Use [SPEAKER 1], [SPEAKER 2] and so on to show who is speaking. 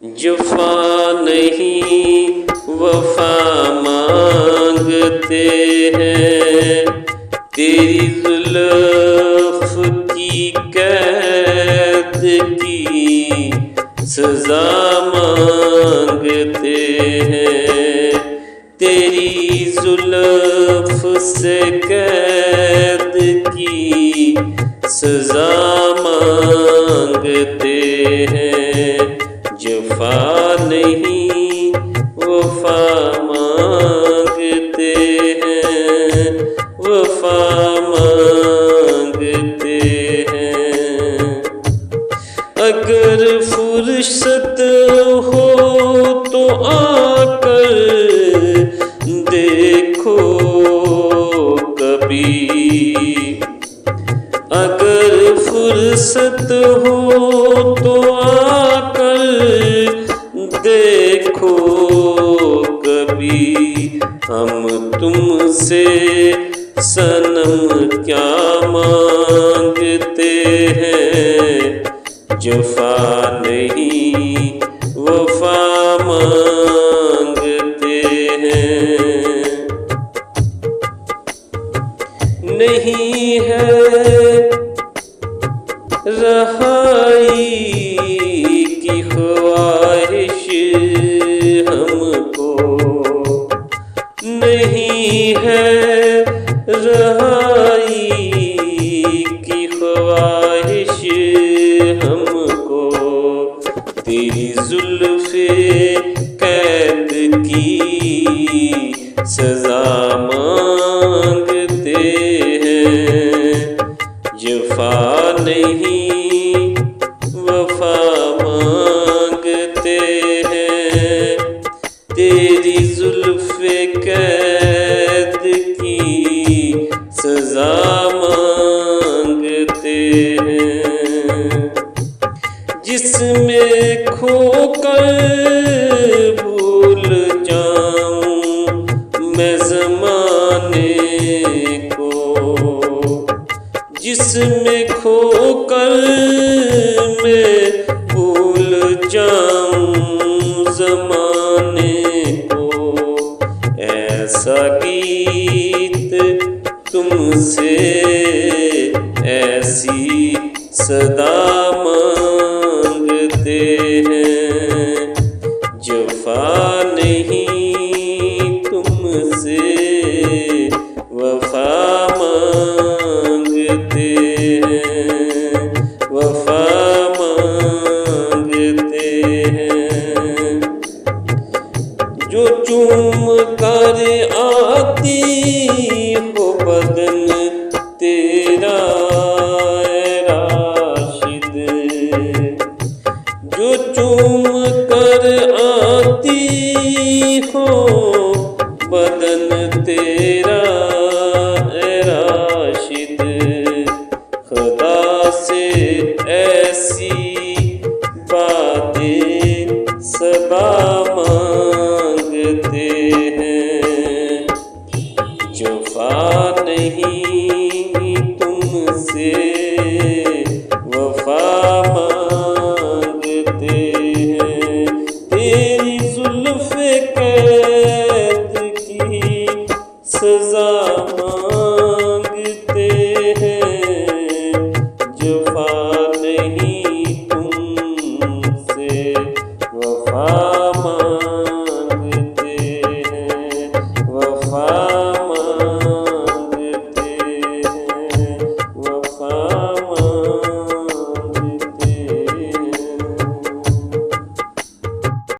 [SPEAKER 1] जफ़ा नहीं वफ़ा मांगते हैं, तेरी जुल्फ़ की कैद की सज़ा मांगते हैं, तेरी जुल्फ़ से कैद की सज़ा मांगते हैं। जफ़ा नहीं वफ़ा मांगते हैं, वफ़ा मांगते हैं। अगर फुर्सत हो तो आकर देखो कभी, अगर फुर्सत हो तो आकर देखो कभी। हम तुमसे सनम क्या मांगते हैं, जफ़ा नहीं वफ़ा मांगते हैं। नहीं है रहाई की ख्वाहिश हमको, नहीं है रहाई की ख्वाहिश हमको। तेरी जुल्फ़े कैद की सज़ा मांगते हैं, जफ़ा नहीं वफ़ा मांगते हैं। तेरी जुल्फ़े कैद की सज़ा मांगते हैं। जिसमें खोकर भूल जाऊं मैं ज़माने को, जिसमें खोकर मैं भूल जाऊं ज़माने को। ऐसा गीत तुमसे ऐसी सदा मांगते हैं, जफ़ा नहीं तुमसे वफ़ा मांगते हैं, वफ़ा मांगते हैं। जो चूम कर आती हो बदन तेरा राशिद, जो चूम कर आती हो बदन तेरा राशिद। खुदा से ऐसी बातें सबा मांगते हैं, जफ़ा नहीं तुमसे वफ़ा मांगते हैं। तेरी जुल्फ़े कैद की सज़ा मांगते हैं, जफ़ा नहीं तुमसे वफ़ा